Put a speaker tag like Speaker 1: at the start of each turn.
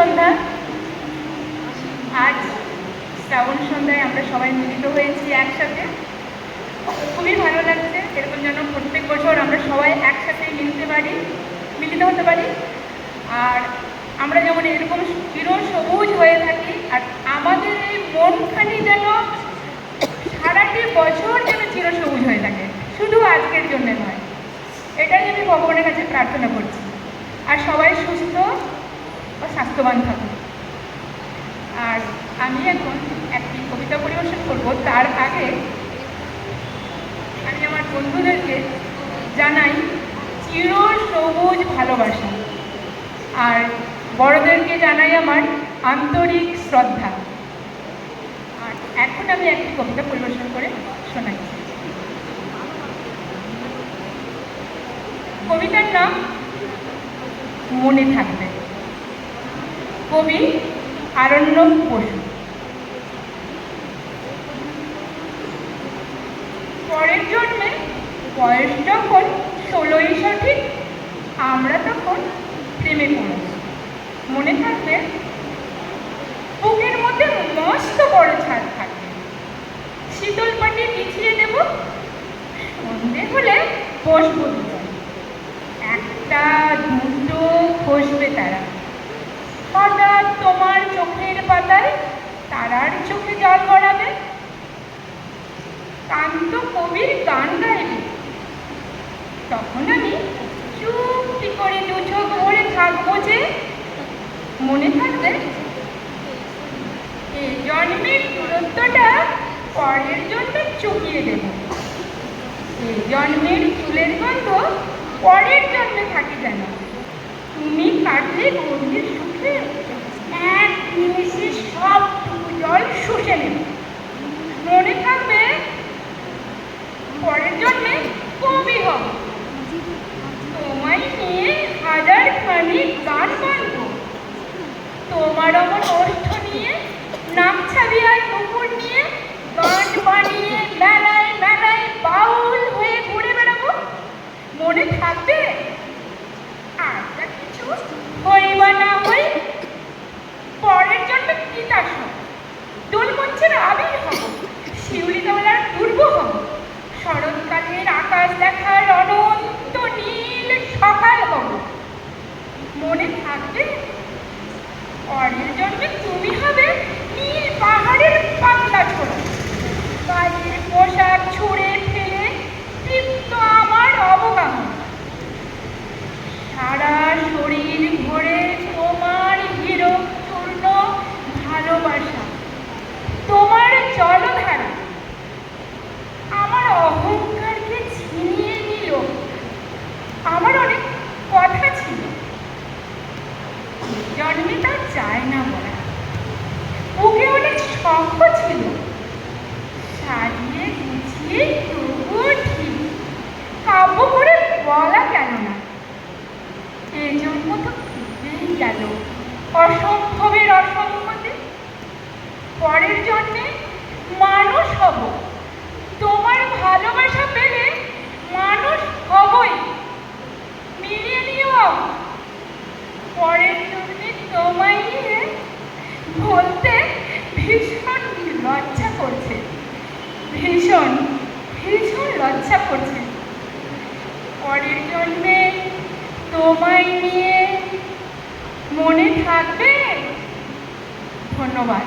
Speaker 1: সন্ধ্যা। আজ শ্রাবণ সন্ধ্যায় আমরা সবাই মিলিত হয়েছি একসাথে। খুবই ভালো লাগছে, এরকম যেন প্রত্যেক বছর আমরা সবাই একসাথে মিলিত হতে পারি। আর আমরা যেমন এরকম চিরসবুজ হয়ে থাকি, আর আমাদের এই মনখানি যেন সারাটি বছর যেন চিরসবুজ হয়ে থাকে, শুধু আজকের জন্য নয়। এটাই আমি ভগবানের কাছে প্রার্থনা করছি। আর সবাই সুস্থ ও স্বাস্থ্যবান থাকুন। আর আমি এখন একটি কবিতা পরিবেশন করব। তার আগে আমি আমার বন্ধুদেরকে জানাই চিরসবুজ ভালোবাসা, আর বড়দেরকে জানাই আমার আন্তরিক শ্রদ্ধা। আর এখন আমি একটি কবিতা পরিবেশন করে শোনাই। কবিতার নাম মনে থাকবে। কবি আরণ্যক বসু। পরের জন্মে বয়স যখন 16ই সঠিক, আমরা তখন প্রেমে পড়ব। মনে থাকবে বুকের মধ্যে মস্ত বড় ছাদ থাকবে, শীতল পাটি বিছিয়ে দেব, সন্ধে হলে বসবো দুজন, একটা দুটো খসবে তারা। হঠাৎ তোমার চোখের পাতায় তারার চোখে জল গড়াবে, কান্ত কবির গান গাইবে। তখন আমি চুপটি করে দু চোখ ভরে থাকবো যে, মনে থাকবে এই জন্মের দূরত্বটা পরের জন্মে চুকিয়ে দেব। এই জন্মের চুলের গন্ধ পরের জন্মে থাকি যেন, তুমি কাটলে গভীর সুখে এক নিমিষে সবটুকু জল শুষে নেব। মনে থাকবে পরের জন্মে কবি হব, তোমায় নিয়ে হাজার খানি গান গাইব। তোমার আমার ওষ্ঠ নিয়ে নাকছাবি আর নুপুর নিয়ে গান বানিয়ে মেলায় মেলায় বাউল হয়ে ঘুরে বেড়াবো। মনে থাকবে আর কিছু হই বা না হই, পরের জন্মে তিতাস হব, দোলমঞ্চের আবির হব, শিউলি তলার পূর্ব হব, শরৎকালের আকাশ দেখার অনন্ত নীল সকাল হব। মনে থাকবে পরের জন্মে তুমি হবে নীল পাহাড়ের পাতলা ছোড়া, গায়ের পোশাক ছুঁড়ে ফেলে তৃপ্ত আমার অবগাহ, সারা শরীর ভরে তোমার হিরোপূর্ণ ভালোবাসা, তোমার জলধারা আমার অহংকারকে ছিনিয়ে নিল। আমার অনেক কথা ছিল, জন্মে তা চায় না বলা। ওকে অনেক শখ ছিল, সাজিয়ে গুছিয়ে তবুও ঠিক কাব্য করে বলা কেন না। এই জন্ম তো কেটেই গেল অসম্ভবের অসম্মতে। পরের জন্মে মানুষ হব, তোমার ভালোবাসা পেলে মানুষ হবই। মিলিয়ে নিও পরের জন্মে তোমায় নিয়ে বলতে ভীষণ লজ্জা করছে, ভীষণ ভীষণ লজ্জা করছে। পরের জন্মে তোমায় নিয়ে মনে থাকবে। ধন্যবাদ।